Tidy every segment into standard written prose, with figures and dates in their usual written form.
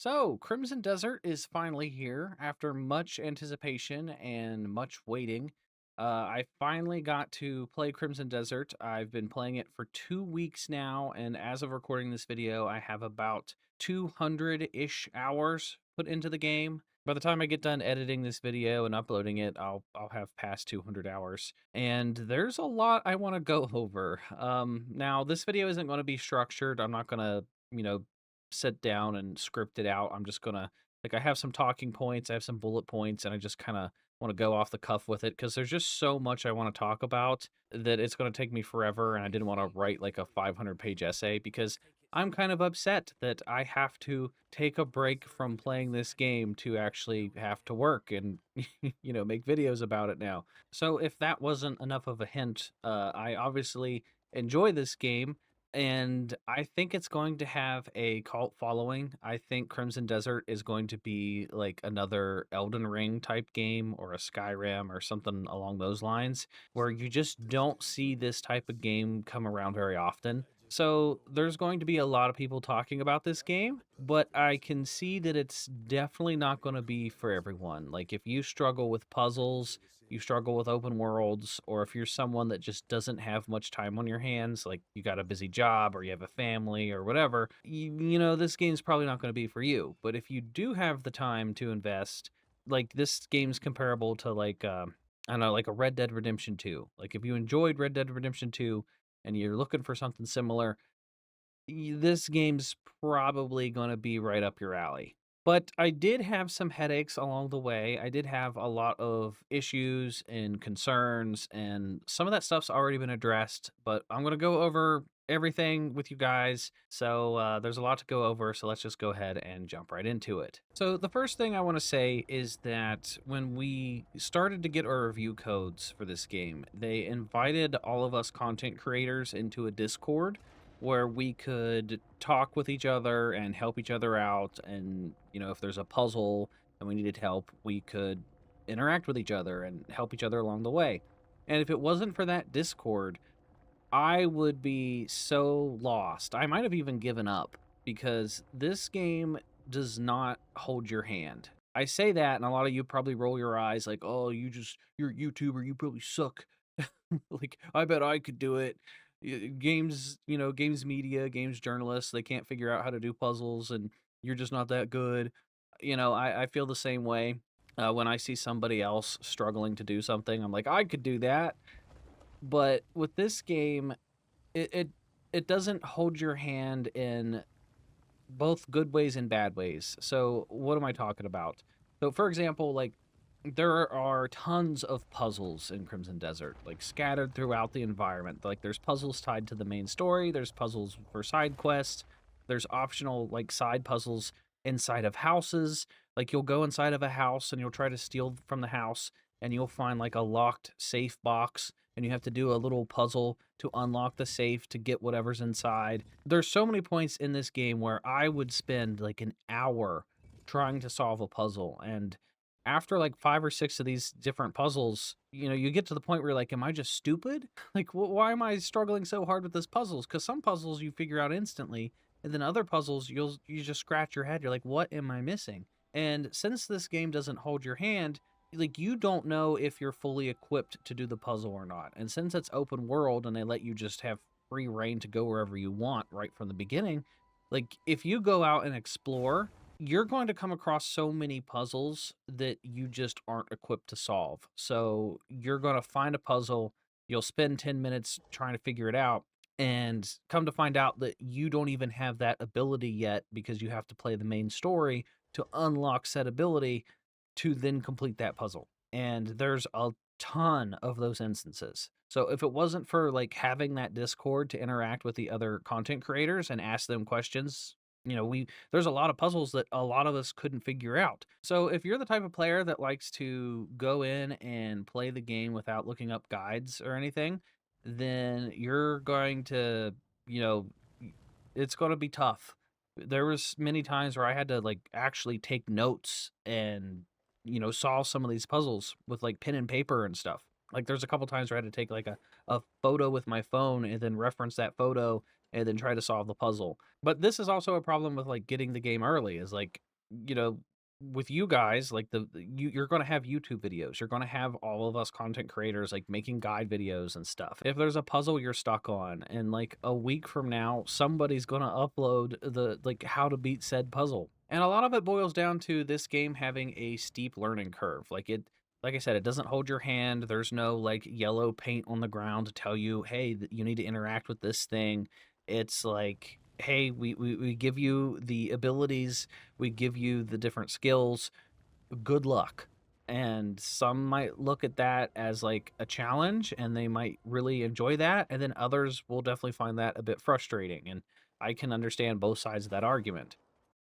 So, Crimson Desert is finally here after much anticipation and much waiting. I finally got to play Crimson Desert. I've been playing it for 2 weeks now, and as of recording this video, I have about 200 ish hours put into the game. By the time I get done editing this video and uploading it, I'll have past 200 hours, and there's a lot I want to go over. Now this video isn't going to be structured. I'm not going to sit down and script it out. I'm just gonna I have some talking points, I have some bullet points, and I just kind of want to go off the cuff with it because there's just so much I want to talk about that it's going to take me forever. And I didn't want to write like a 500-page essay because I'm kind of upset that I have to take a break from playing this game to actually have to work and make videos about it now. So if that wasn't enough of a hint, I obviously enjoy this game and I think it's going to have a cult following. I think Crimson Desert is going to be like another Elden Ring type game or a Skyrim or something along those lines, where you just don't see this type of game come around very often. So there's going to be a lot of people talking about this game, but I can see that it's definitely not going to be for everyone. Like if you struggle with puzzles, you struggle with open worlds, or if you're someone that just doesn't have much time on your hands, like you got a busy job or you have a family or whatever, this game's probably not going to be for you. But if you do have the time to invest, like this game's comparable to I don't know, like a Red Dead Redemption 2. Like if you enjoyed Red Dead Redemption 2 and you're looking for something similar, this game's probably going to be right up your alley. But I did have some headaches along the way. I did have a lot of issues and concerns, and some of that stuff's already been addressed. But I'm going to go over everything with you guys. So there's a lot to go over. So let's just go ahead and jump right into it. So the first thing I want to say is that when we started to get our review codes for this game, they invited all of us content creators into a Discord where we could talk with each other and help each other out. And, if there's a puzzle and we needed help, we could interact with each other and help each other along the way. And if it wasn't for that Discord, I would be so lost. I might have even given up because this game does not hold your hand. I say that, and a lot of you probably roll your eyes like, oh, you're a YouTuber, you probably suck. Like, I bet I could do it. Games, games media, games journalists, they can't figure out how to do puzzles, and you're just not that good. I feel the same way when I see somebody else struggling to do something. I'm like, I could do that. But with this game, it it, it doesn't hold your hand in both good ways and bad ways. So what am I talking about? So for example, like there are tons of puzzles in Crimson Desert, like scattered throughout the environment. Like there's puzzles tied to the main story, there's puzzles for side quests, there's optional like side puzzles inside of houses. Like you'll go inside of a house and you'll try to steal from the house and you'll find like a locked safe box and you have to do a little puzzle to unlock the safe to get whatever's inside. There's so many points in this game where I would spend like an hour trying to solve a puzzle, and after like 5 or 6 of these different puzzles, you get to the point where you're like, am I just stupid? Like, why am I struggling so hard with this puzzles? Because some puzzles you figure out instantly, and then other puzzles you just scratch your head. You're like, what am I missing? And since this game doesn't hold your hand, like you don't know if you're fully equipped to do the puzzle or not. And since it's open world and they let you just have free reign to go wherever you want right from the beginning, like if you go out and explore, you're going to come across so many puzzles that you just aren't equipped to solve. So you're going to find a puzzle, you'll spend 10 minutes trying to figure it out, and come to find out that you don't even have that ability yet because you have to play the main story to unlock said ability to then complete that puzzle. And there's a ton of those instances. So if it wasn't for like having that Discord to interact with the other content creators and ask them questions, there's a lot of puzzles that a lot of us couldn't figure out. So if you're the type of player that likes to go in and play the game without looking up guides or anything, then you're going to, you know, it's going to be tough. There was many times where I had to like actually take notes and solve some of these puzzles with like pen and paper and stuff. Like there's a couple times where I had to take like a photo with my phone and then reference that photo and then try to solve the puzzle. But this is also a problem with like getting the game early is like you know, with you guys, like you're going to have YouTube videos. You're going to have all of us content creators like making guide videos and stuff. If there's a puzzle you're stuck on, and like a week from now, somebody's going to upload the like how to beat said puzzle. And a lot of it boils down to this game having a steep learning curve. Like I said, it doesn't hold your hand. There's no like yellow paint on the ground to tell you, hey, you need to interact with this thing. It's like, hey, we give you the abilities, we give you the different skills, good luck. And some might look at that as like a challenge and they might really enjoy that. And then others will definitely find that a bit frustrating. And I can understand both sides of that argument.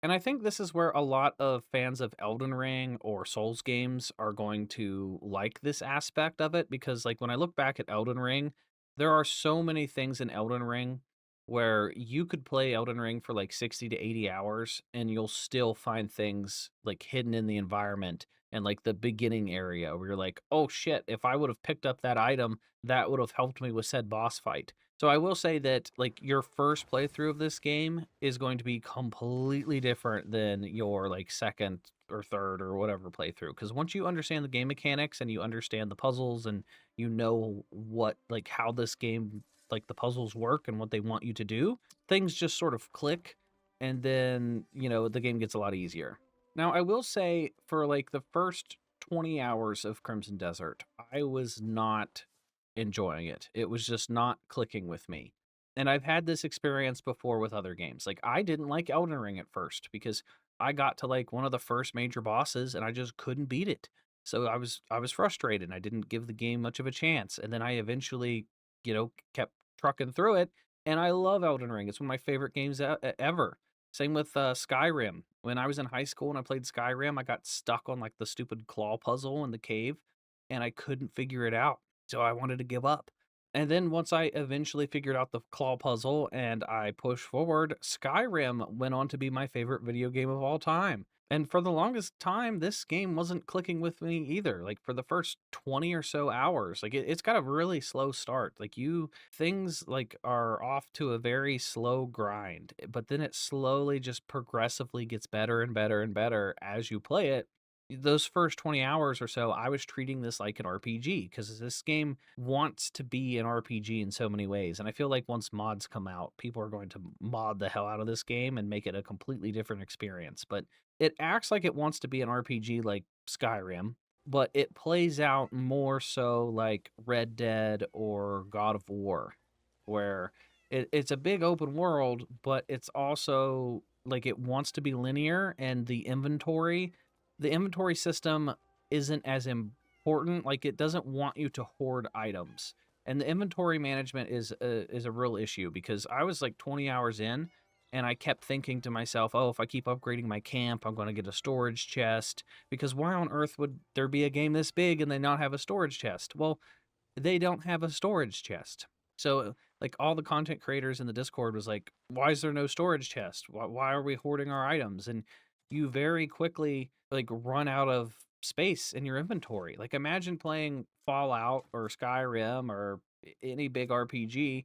And I think this is where a lot of fans of Elden Ring or Souls games are going to like this aspect of it because, like, when I look back at Elden Ring, there are so many things in Elden Ring where you could play Elden Ring for like 60 to 80 hours and you'll still find things like hidden in the environment and like the beginning area where you're like, oh shit, if I would have picked up that item, that would have helped me with said boss fight. So I will say that like your first playthrough of this game is going to be completely different than your like second or third or whatever playthrough because once you understand the game mechanics and you understand the puzzles and you know what like how this game like the puzzles work and what they want you to do, things just sort of click and then, the game gets a lot easier. Now, I will say for like the first 20 hours of Crimson Desert, I was not enjoying it. It was just not clicking with me. And I've had this experience before with other games. Like I didn't like Elden Ring at first because I got to like one of the first major bosses and I just couldn't beat it. So I was frustrated. I didn't give the game much of a chance. And then I eventually, kept trucking through it. And I love Elden Ring. It's one of my favorite games ever. Same with Skyrim. When I was in high school and I played Skyrim, I got stuck on like the stupid claw puzzle in the cave and I couldn't figure it out. So I wanted to give up. And then once I eventually figured out the claw puzzle and I pushed forward, Skyrim went on to be my favorite video game of all time. And for the longest time, this game wasn't clicking with me either. Like for the first 20 or so hours, like it's got a really slow start. Like things like are off to a very slow grind, but then it slowly just progressively gets better and better and better as you play it. Those first 20 hours or so, I was treating this like an RPG because this game wants to be an RPG in so many ways. And I feel like once mods come out, people are going to mod the hell out of this game and make it a completely different experience. But it acts like it wants to be an RPG like Skyrim, but it plays out more so like Red Dead or God of War, where it's a big open world, but it's also like it wants to be linear and the inventory system isn't as important. Like it doesn't want you to hoard items, and the inventory management is a real issue because I was like 20 hours in, and I kept thinking to myself, "Oh, if I keep upgrading my camp, I'm going to get a storage chest." Because why on earth would there be a game this big and they not have a storage chest? Well, they don't have a storage chest. So like all the content creators in the Discord was like, "Why is there no storage chest? Why are we hoarding our items?" And you very quickly like run out of space in your inventory. Like imagine playing Fallout or Skyrim or any big RPG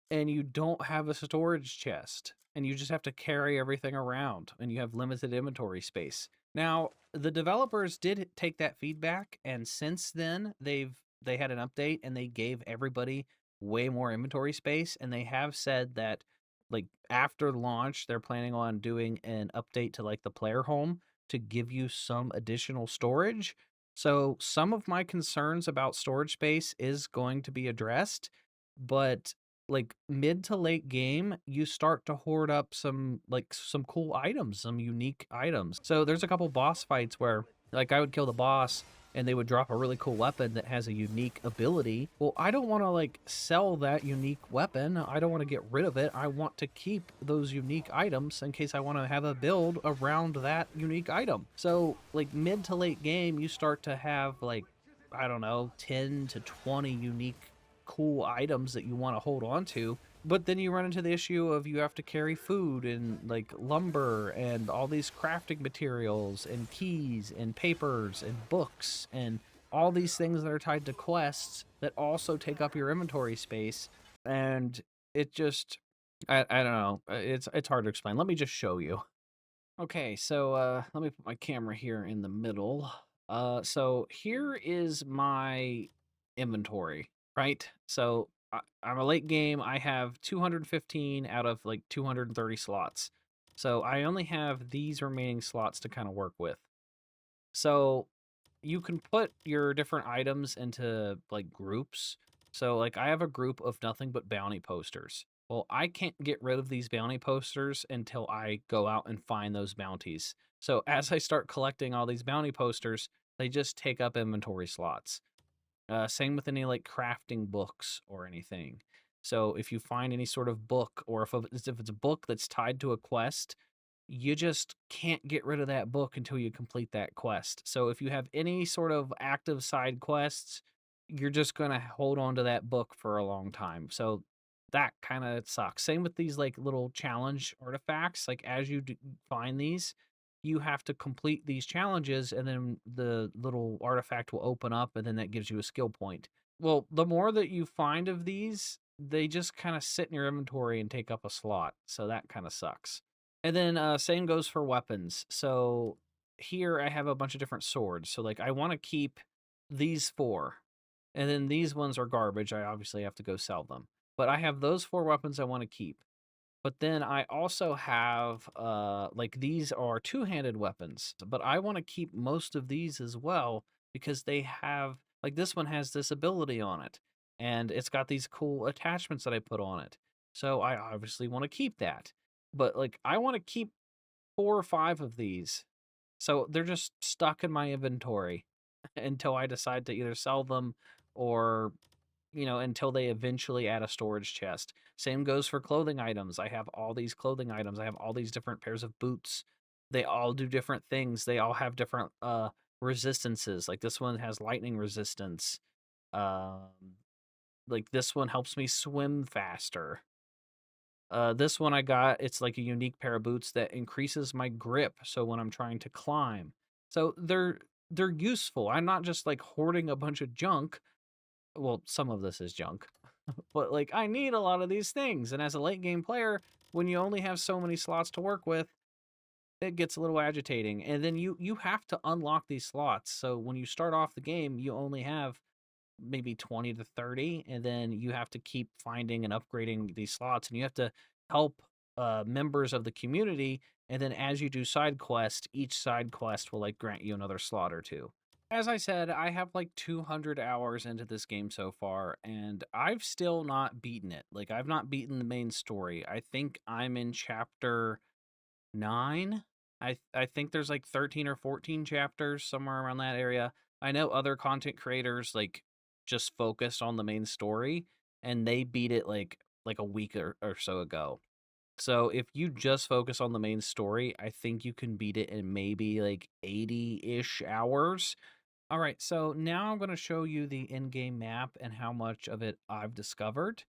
and you don't have a storage chest and you just have to carry everything around and you have limited inventory space. Now, the developers did take that feedback and since then they had an update and they gave everybody way more inventory space and they have said that like after launch they're planning on doing an update to like the player home to give you some additional storage. So some of my concerns about storage space is going to be addressed, but like mid to late game, you start to hoard up some cool items, some unique items. So there's a couple boss fights where like I would kill the boss and they would drop a really cool weapon that has a unique ability. Well, I don't want to like sell that unique weapon. I don't want to get rid of it. I want to keep those unique items in case I want to have a build around that unique item. So like mid to late game, you start to have like, I don't know, 10 to 20 unique cool items that you want to hold on to. But then you run into the issue of you have to carry food and like lumber and all these crafting materials and keys and papers and books and all these things that are tied to quests that also take up your inventory space. And it just I don't know. It's hard to explain. Let me just show you. Okay, so let me put my camera here in the middle. So here is my inventory, right? So I'm a late game. I have 215 out of like 230 slots. So I only have these remaining slots to kind of work with. So you can put your different items into like groups. So like I have a group of nothing but bounty posters. Well, I can't get rid of these bounty posters until I go out and find those bounties. So as I start collecting all these bounty posters, they just take up inventory slots. Same with any like crafting books or anything. So if you find any sort of book, or if it's a book that's tied to a quest, you just can't get rid of that book until you complete that quest. So if you have any sort of active side quests, you're just going to hold on to that book for a long time. So that kind of sucks. Same with these like little challenge artifacts. Like as you find these, you have to complete these challenges and then the little artifact will open up and then that gives you a skill point. Well, the more that you find of these, they just kind of sit in your inventory and take up a slot. So that kind of sucks. And then same goes for weapons. So here I have a bunch of different swords. So like I want to keep these four. And then these ones are garbage. I obviously have to go sell them. But I have those four weapons I want to keep. But then I also have like these are two-handed weapons, but I want to keep most of these as well because they have like this one has this ability on it and it's got these cool attachments that I put on it. So I obviously want to keep that. But like I want to keep 4 or 5 of these. So they're just stuck in my inventory until I decide to either sell them or until they eventually add a storage chest. Same goes for clothing items. I have all these clothing items. I have all these different pairs of boots. They all do different things. They all have different resistances. Like this one has lightning resistance. Um like this one helps me swim faster. This one I got, it's like a unique pair of boots that increases my grip so when I'm trying to climb. So they're useful. I'm not just like hoarding a bunch of junk. Well, some of this is junk. But like I need a lot of these things, and as a late game player, when you only have so many slots to work with, it gets a little agitating. And then you have to unlock these slots. So when you start off the game, you only have maybe 20 to 30, and then you have to keep finding and upgrading these slots, and you have to help members of the community. And then as you do side quests, each side quest will like grant you another slot or two. As I said, I have like 200 hours into this game so far, and I've still not beaten it. Like, I've not beaten the main story. I think I'm in chapter 9. I think there's like 13 or 14 chapters, somewhere around that area. I know other content creators like just focused on the main story, and they beat it like a week or so ago. So if you just focus on the main story, I think you can beat it in maybe like 80-ish hours. All right, so now I'm going to show you the in-game map and how much of it I've discovered.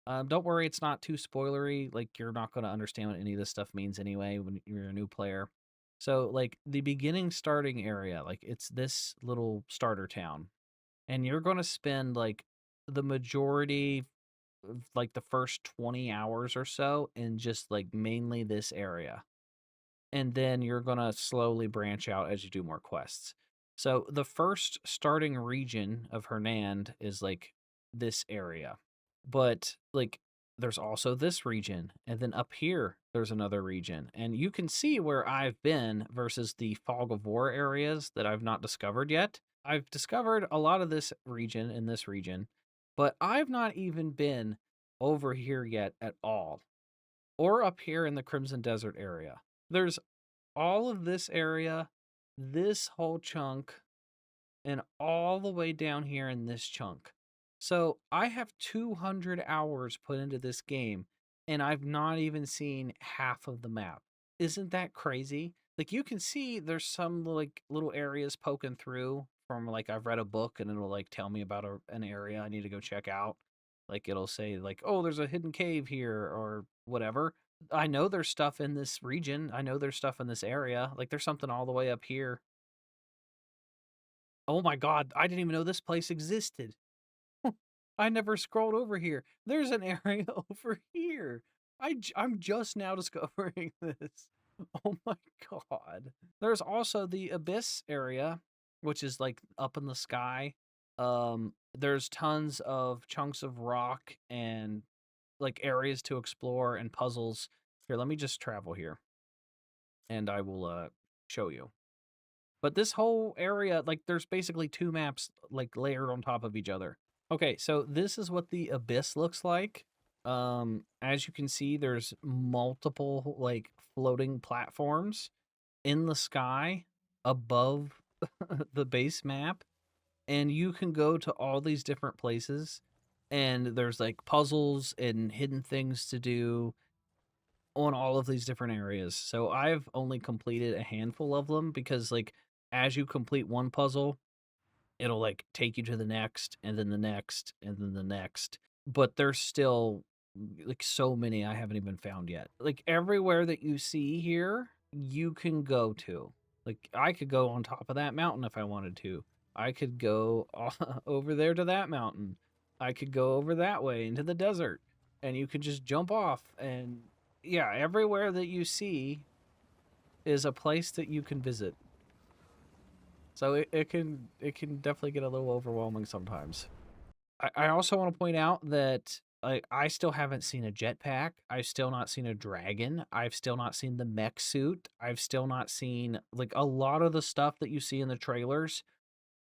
Don't worry, it's not too spoilery. Like, you're not going to understand what any of this stuff means anyway when you're a new player. So, like, the beginning starting area, like, it's this little starter town. And you're going to spend, like, the majority of, like, the first 20 hours or so in just, like, mainly this area. And then you're going to slowly branch out as you do more quests. So the first starting region of Hernand is like this area. But like there's also this region, and then up here there's another region. And you can see where I've been versus the Fog of War areas that I've not discovered yet. I've discovered a lot of this region in this region, but I've not even been over here yet at all, or up here in the Crimson Desert area. There's all of this area, this whole chunk, and all the way down here in this chunk. So I have 200 hours put into this game, and I've not even seen half of the map. Isn't that crazy? Like you can see there's some like little areas poking through from like I've read a book and it'll like tell me about an area I need to go check out. Like it'll say like, "Oh, there's a hidden cave here," or whatever. I know there's stuff in this region. I know there's stuff in this area. Like there's something all the way up here. Oh my god, I didn't even know this place existed. I never scrolled over here. There's an area over here. I'm just now discovering this. Oh my god. There's also the Abyss area, which is like up in the sky. There's tons of chunks of rock and like areas to explore and puzzles. Here, let me just travel here and I will show you. But this whole area, like there's basically two maps like layered on top of each other. Okay, so this is what the Abyss looks like. As you can see, there's multiple like floating platforms in the sky above the base map, and you can go to all these different places, and there's like puzzles and hidden things to do on all of these different areas. So I've only completed a handful of them because like as you complete one puzzle, it'll like take you to the next and then the next and then the next. But there's still like so many I haven't even found yet. Like everywhere that you see here, you can go to. Like I could go on top of that mountain if I wanted to. I could go over there to that mountain. I could go over that way into the desert and you could just jump off and yeah, everywhere that you see is a place that you can visit. So it can definitely get a little overwhelming sometimes. I also want to point out that I still haven't seen a jetpack. I've still not seen a dragon. I've still not seen the mech suit. I've still not seen like a lot of the stuff that you see in the trailers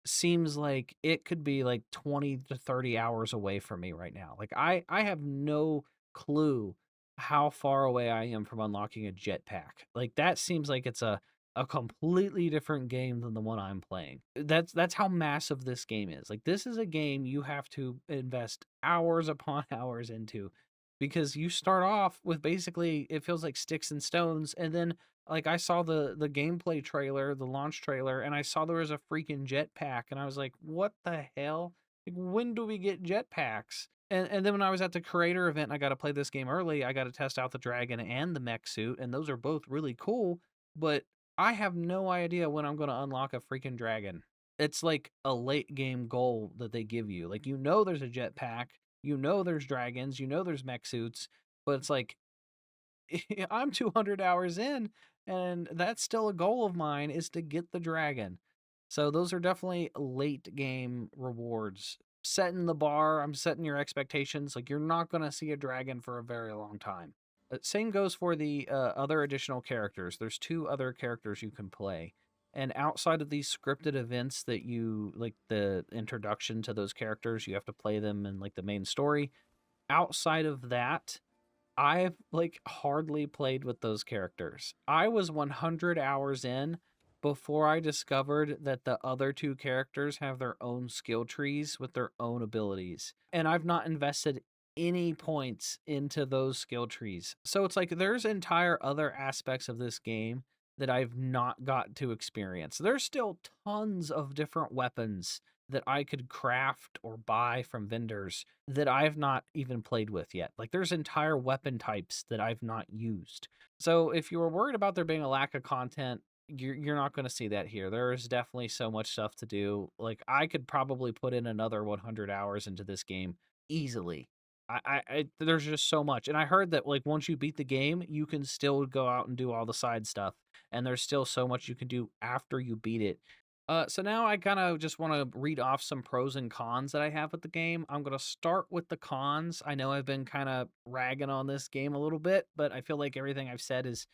seems like it could be like 20 to 30 hours away from me right now. Like I have no clue how far away I am from unlocking a jetpack. Like that seems like it's a completely different game than the one I'm playing. That's how massive this game is. Like this is a game you have to invest hours upon hours into because you start off with basically it feels like sticks and stones and then like I saw the gameplay trailer, the launch trailer, and I saw there was a freaking jetpack, and I was like, "What the hell? Like, when do we get jetpacks?" And then when I was at the creator event, and I got to play this game early. I got to test out the dragon and the mech suit, and those are both really cool. But I have no idea when I'm going to unlock a freaking dragon. It's like a late game goal that they give you. Like there's a jetpack, there's dragons, there's mech suits, but it's like I'm 200 hours in, and that's still a goal of mine is to get the dragon. So those are definitely late game rewards. Setting the bar, I'm setting your expectations. Like you're not going to see a dragon for a very long time. Same goes for the other additional characters. There's two other characters you can play. And outside of these scripted events that you like the introduction to those characters, you have to play them in like the main story. Outside of that, I've like hardly played with those characters. I was 100 hours in before I discovered that the other two characters have their own skill trees with their own abilities. And I've not invested any points into those skill trees. So it's like there's entire other aspects of this game that I've not got to experience. There's still tons of different weapons that I could craft or buy from vendors that I've not even played with yet. Like there's entire weapon types that I've not used. So if you were worried about there being a lack of content, you're not going to see that here. There is definitely so much stuff to do. Like I could probably put in another 100 hours into this game easily. There's just so much. And I heard that like once you beat the game, you can still go out and do all the side stuff. And there's still so much you can do after you beat it. So now I kind of just want to read off some pros and cons that I have with the game. I'm going to start with the cons. I know I've been kind of ragging on this game a little bit, but I feel like everything I've said is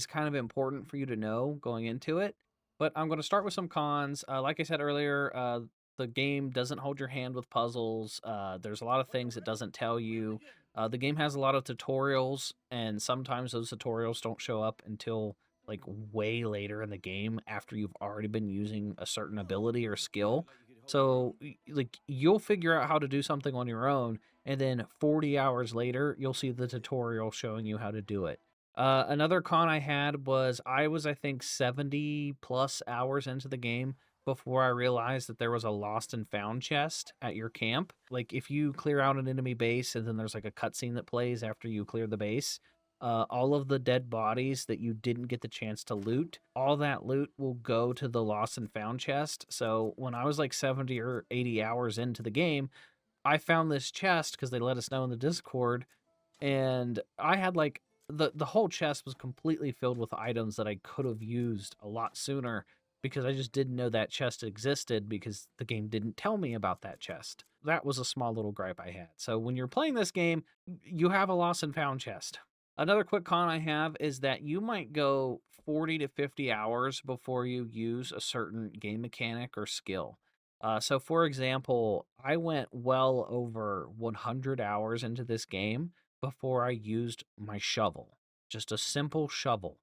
kind of important for you to know going into it. But I'm going to start with some cons. Like I said earlier, the game doesn't hold your hand with puzzles. There's a lot of things it doesn't tell you. The game has a lot of tutorials, and sometimes those tutorials don't show up until like way later in the game after you've already been using a certain ability or skill. So like you'll figure out how to do something on your own, and then 40 hours later you'll see the tutorial showing you how to do it. Another con I had was I was, I think, 70 plus hours into the game before I realized that there was a lost and found chest at your camp. Like, if you clear out an enemy base and then there's like a cutscene that plays after you clear the base, all of the dead bodies that you didn't get the chance to loot, all that loot will go to the lost and found chest. So when I was like 70 or 80 hours into the game, I found this chest because they let us know in the Discord, and I had like the whole chest was completely filled with items that I could have used a lot sooner because I just didn't know that chest existed because the game didn't tell me about that chest. That was a small little gripe I had. So when you're playing this game, you have a lost and found chest. Another quick con I have is that you might go 40 to 50 hours before you use a certain game mechanic or skill. So, for example, I went well over 100 hours into this game before I used my shovel, just a simple shovel.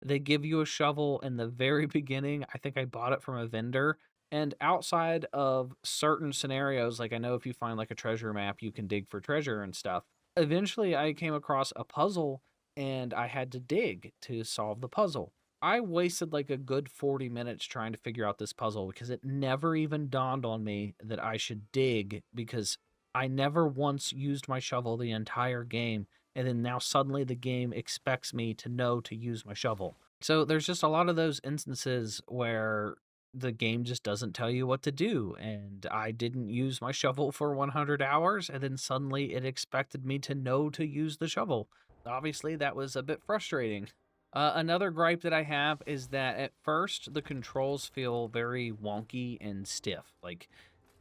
They give you a shovel in the very beginning. I think I bought it from a vendor. And outside of certain scenarios, like I know if you find like a treasure map, you can dig for treasure and stuff. Eventually, I came across a puzzle and I had to dig to solve the puzzle. I wasted like a good 40 minutes trying to figure out this puzzle because it never even dawned on me that I should dig because I never once used my shovel the entire game. And then now suddenly the game expects me to know to use my shovel. So there's just a lot of those instances where the game just doesn't tell you what to do. And I didn't use my shovel for 100 hours. And then suddenly it expected me to know to use the shovel. Obviously, that was a bit frustrating. Another gripe that I have is that at first the controls feel very wonky and stiff. Like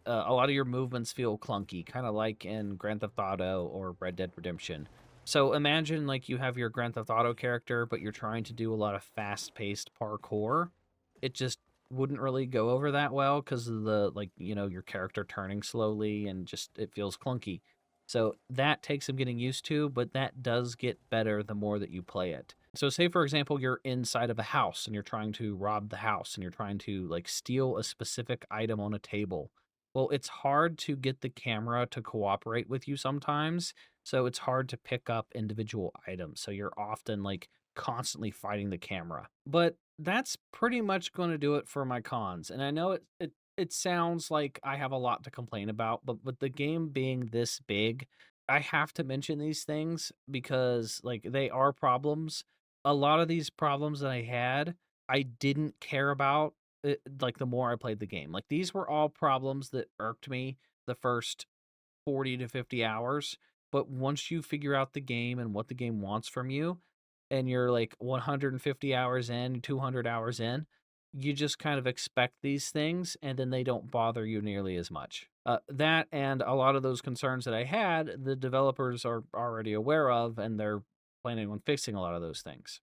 a lot of your movements feel clunky, kind of like in Grand Theft Auto or Red Dead Redemption. So imagine like you have your Grand Theft Auto character, but you're trying to do a lot of fast-paced parkour. It just wouldn't really go over that well because of the like your character turning slowly and just it feels clunky. So that takes some getting used to, but that does get better the more that you play it. So say for example you're inside of a house and you're trying to rob the house and you're trying to like steal a specific item on a table. Well, it's hard to get the camera to cooperate with you sometimes, so it's hard to pick up individual items. So you're often like constantly fighting the camera. But that's pretty much going to do it for my cons. And I know it sounds like I have a lot to complain about, but with the game being this big, I have to mention these things because like they are problems. A lot of these problems that I had, I didn't care about like the more I played the game. Like these were all problems that irked me the first 40 to 50 hours, but once you figure out the game and what the game wants from you and you're like 150 hours in, 200 hours in, you just kind of expect these things and then they don't bother you nearly as much. That and a lot of those concerns that I had, the developers are already aware of and they're planning on fixing a lot of those things.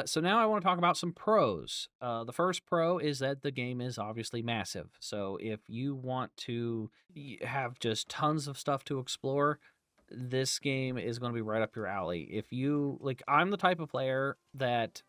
So now I want to talk about some pros. The first pro is that the game is obviously massive. So if you want to have just tons of stuff to explore, this game is going to be right up your alley. If you like, I'm the type of player that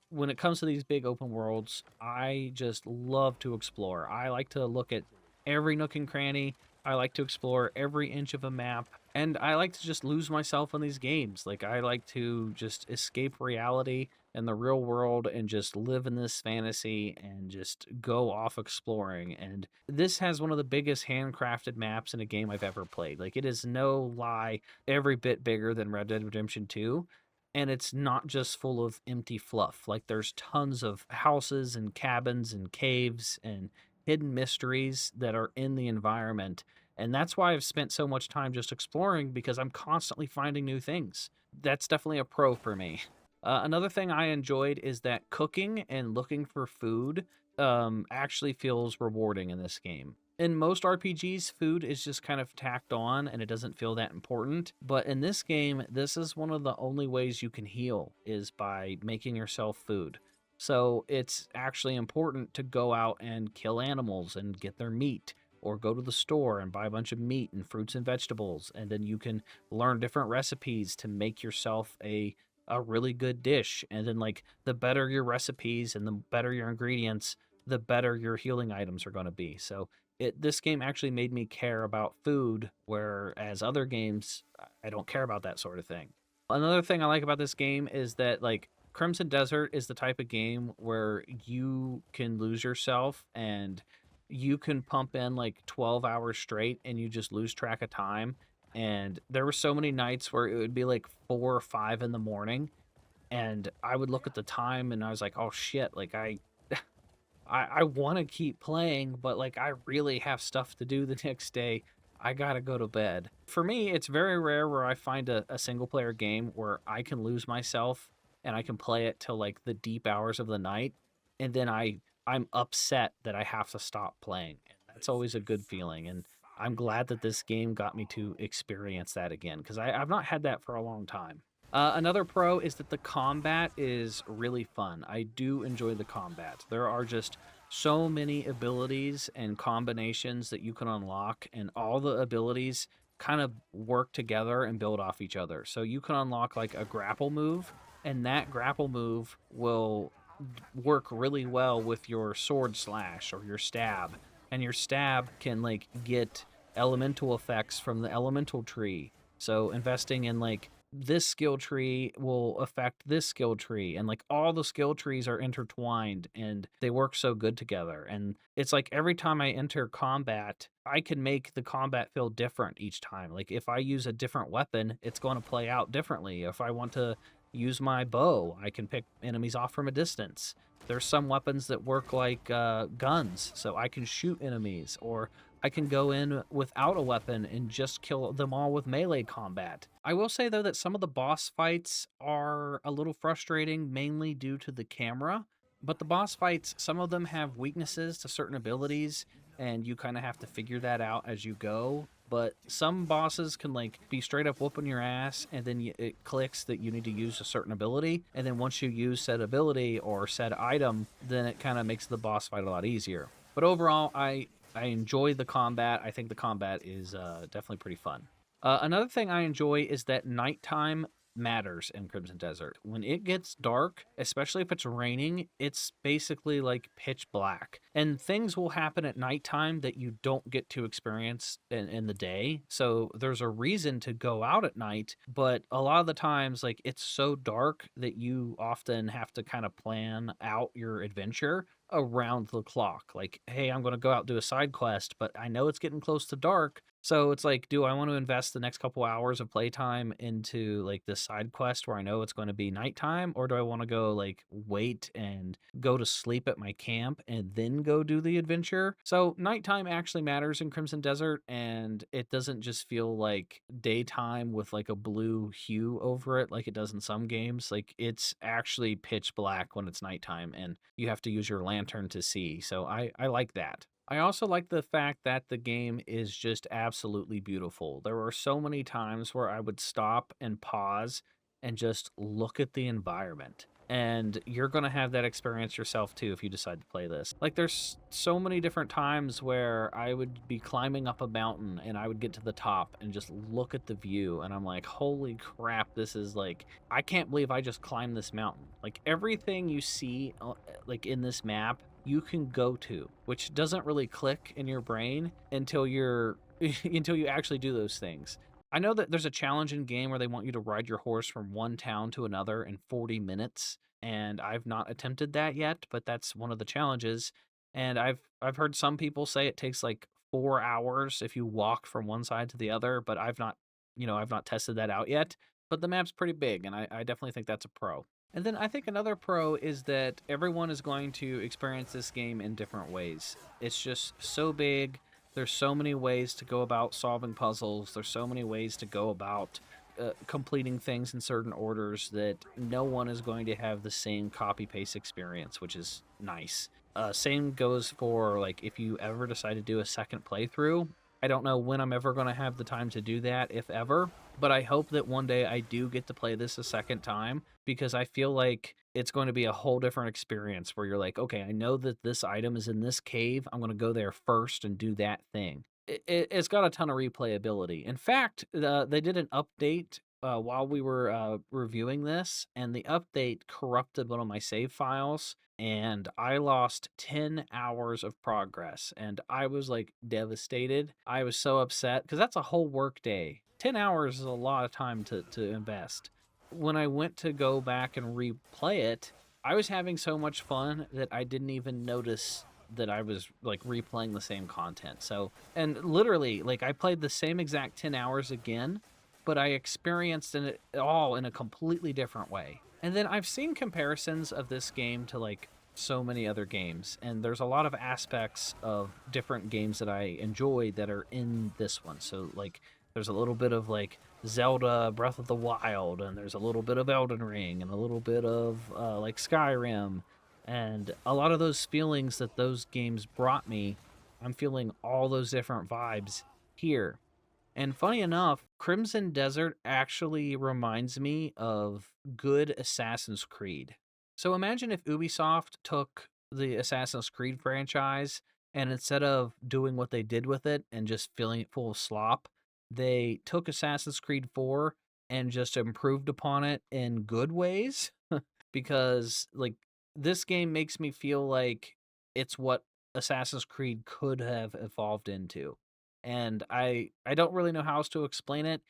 when it comes to these big open worlds, I just love to explore. I like to look at every nook and cranny. I like to explore every inch of a map. And I like to just lose myself in these games. Like, I like to just escape reality and the real world and just live in this fantasy and just go off exploring. And this has one of the biggest handcrafted maps in a game I've ever played. Like, it is no lie, every bit bigger than Red Dead Redemption 2. And it's not just full of empty fluff. Like, there's tons of houses and cabins and caves and hidden mysteries that are in the environment. And that's why I've spent so much time just exploring because I'm constantly finding new things. That's definitely a pro for me. Another thing I enjoyed is that cooking and looking for food actually feels rewarding in this game. In most RPGs, food is just kind of tacked on and it doesn't feel that important. But in this game, this is one of the only ways you can heal is by making yourself food. So it's actually important to go out and kill animals and get their meat or go to the store and buy a bunch of meat and fruits and vegetables. And then you can learn different recipes to make yourself a really good dish. And then like the better your recipes and the better your ingredients, the better your healing items are going to be. So this game actually made me care about food, whereas other games I don't care about that sort of thing. Another thing I like about this game is that like Crimson Desert is the type of game where you can lose yourself and you can pump in like 12 hours straight and you just lose track of time. And there were so many nights where it would be like 4 or 5 in the morning and I would look at the time and I was like, oh shit, like I want to keep playing, but like I really have stuff to do the next day. I gotta go to bed. For me, it's very rare where I find a single player game where I can lose myself and I can play it till like the deep hours of the night, and then I'm upset that I have to stop playing. And that's always a good feeling. And I'm glad that this game got me to experience that again because I've not had that for a long time. Another pro is that the combat is really fun. I do enjoy the combat. There are just so many abilities and combinations that you can unlock, and all the abilities kind of work together and build off each other. So you can unlock like a grapple move, and that grapple move will work really well with your sword slash or your stab. And your stab can like get elemental effects from the elemental tree. So investing in like this skill tree will affect this skill tree, and like all the skill trees are intertwined and they work so good together. And it's like every time I enter combat, I can make the combat feel different each time. Like if I use a different weapon, it's going to play out differently. If I want to use my bow, I can pick enemies off from a distance. There's some weapons that work like guns, so I can shoot enemies, or I can go in without a weapon and just kill them all with melee combat. I will say, though, that some of the boss fights are a little frustrating, mainly due to the camera. But the boss fights, some of them have weaknesses to certain abilities, and you kind of have to figure that out as you go. But some bosses can like be straight up whooping your ass, and then it clicks that you need to use a certain ability, and then once you use said ability or said item, then it kind of makes the boss fight a lot easier. But overall, I enjoy the combat. I think the combat is definitely pretty fun. Another thing I enjoy is that nighttime matters in Crimson Desert. When it gets dark, especially if it's raining, it's basically like pitch black. And things will happen at nighttime that you don't get to experience in the day. So there's a reason to go out at night, but a lot of the times, like it's so dark that you often have to kind of plan out your adventure around the clock. Like, hey, I'm going to go out and do a side quest, but I know it's getting close to dark. So it's like, do I want to invest the next couple hours of playtime into like this side quest where I know it's going to be nighttime? Or do I want to go like wait and go to sleep at my camp and then go do the adventure? So nighttime actually matters in Crimson Desert, and it doesn't just feel like daytime with like a blue hue over it like it does in some games. Like it's actually pitch black when it's nighttime and you have to use your lantern to see. So I like that. I also like the fact that the game is just absolutely beautiful. There were so many times where I would stop and pause and just look at the environment. And you're going to have that experience yourself too if you decide to play this. Like, there's so many different times where I would be climbing up a mountain and I would get to the top and just look at the view. And I'm like, holy crap, this is like, I can't believe I just climbed this mountain. Like, everything you see, like in this map, you can go to, which doesn't really click in your brain until you're until you actually do those things. I know that there's a challenge in game where they want you to ride your horse from one town to another in 40 minutes, and I've not attempted that yet, but that's one of the challenges. And I've heard some people say it takes like 4 hours if you walk from one side to the other, but I've not tested that out yet. But the map's pretty big, and I definitely think that's a pro. And then I think another pro is that everyone is going to experience this game in different ways. It's just so big. There's so many ways to go about solving puzzles. There's so many ways to go about completing things in certain orders that no one is going to have the same copy paste experience, which is nice. Same goes for like if you ever decide to do a second playthrough. I don't know when I'm ever going to have the time to do that, if ever, but I hope that one day I do get to play this a second time because I feel like it's going to be a whole different experience where you're like, okay, I know that this item is in this cave. I'm going to go there first and do that thing. It's got a ton of replayability. In fact, they did an update while we were reviewing this, and the update corrupted one of my save files, and I lost 10 hours of progress, and I was like devastated. I was so upset because that's a whole work day. 10 hours is a lot of time to invest. When I went to go back and replay it, I was having so much fun that I didn't even notice that I was like replaying the same content. So, and literally, like I played the same exact 10 hours again, but I experienced it all in a completely different way. And then I've seen comparisons of this game to like so many other games, and there's a lot of aspects of different games that I enjoy that are in this one. So like there's a little bit of like Zelda Breath of the Wild, and there's a little bit of Elden Ring, and a little bit of like Skyrim, and a lot of those feelings that those games brought me. I'm feeling all those different vibes here. And funny enough, Crimson Desert actually reminds me of good Assassin's Creed. So imagine if Ubisoft took the Assassin's Creed franchise and instead of doing what they did with it and just filling it full of slop, they took Assassin's Creed 4 and just improved upon it in good ways. Because, like, this game makes me feel like it's what Assassin's Creed could have evolved into. And I don't really know how else to explain it,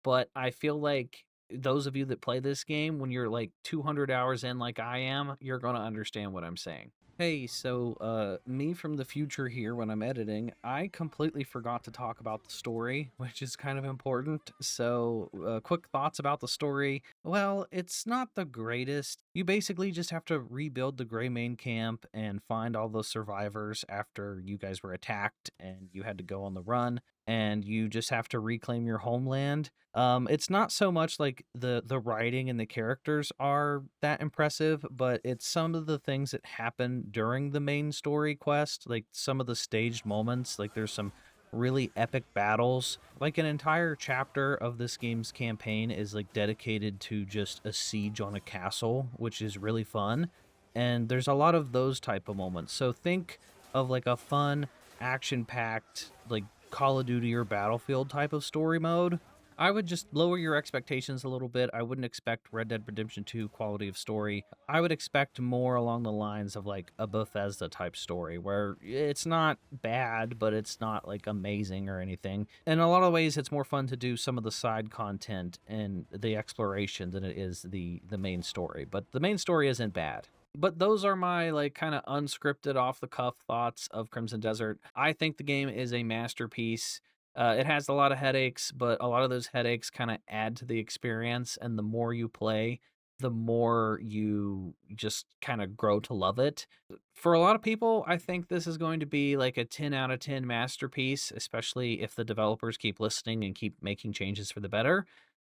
but I feel like those of you that play this game, when you're like 200 hours in like I am, you're going to understand what I'm saying. Hey, so me from the future here when I'm editing, I completely forgot to talk about the story, which is kind of important. So, quick thoughts about the story. Well, it's not the greatest. You basically just have to rebuild the Greymane camp and find all those survivors after you guys were attacked and you had to go on the run, and you just have to reclaim your homeland. It's not so much like the writing and the characters are that impressive, but it's some of the things that happen during the main story quest, like some of the staged moments. Like there's some really epic battles. Like an entire chapter of this game's campaign is like dedicated to just a siege on a castle, which is really fun. And there's a lot of those type of moments. So think of like a fun, action-packed, like Call of Duty or Battlefield type of story mode. I would just lower your expectations a little bit. I wouldn't expect Red Dead Redemption 2 quality of story. I would expect more along the lines of like a Bethesda type story where it's not bad, but it's not like amazing or anything. In a lot of ways, it's more fun to do some of the side content and the exploration than it is the main story. But the main story isn't bad. But those are my like kind of unscripted off the cuff thoughts of Crimson Desert. I think the game is a masterpiece. It has a lot of headaches, but a lot of those headaches kind of add to the experience. And the more you play, the more you just kind of grow to love it. For a lot of people, I think this is going to be like a 10 out of 10 masterpiece, especially if the developers keep listening and keep making changes for the better.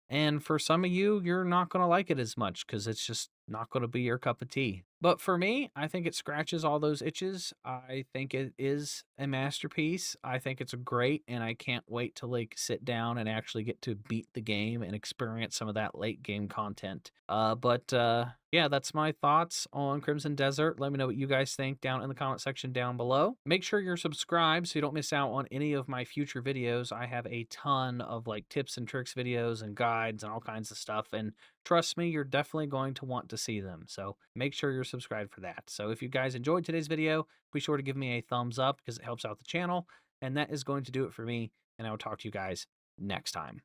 And for some of you, you're not going to like it as much because it's just not going to be your cup of tea. But for me, I think it scratches all those itches. I think it is a masterpiece. I think it's great, and I can't wait to like sit down and actually get to beat the game and experience some of that late game content. But yeah, that's my thoughts on Crimson Desert. Let me know what you guys think down in the comment section down below. Make sure you're subscribed so you don't miss out on any of my future videos. I have a ton of like tips and tricks videos and guides and all kinds of stuff, and trust me, you're definitely going to want to see them. So make sure you're subscribed for that. So if you guys enjoyed today's video, be sure to give me a thumbs up because it helps out the channel. And that is going to do it for me. And I will talk to you guys next time.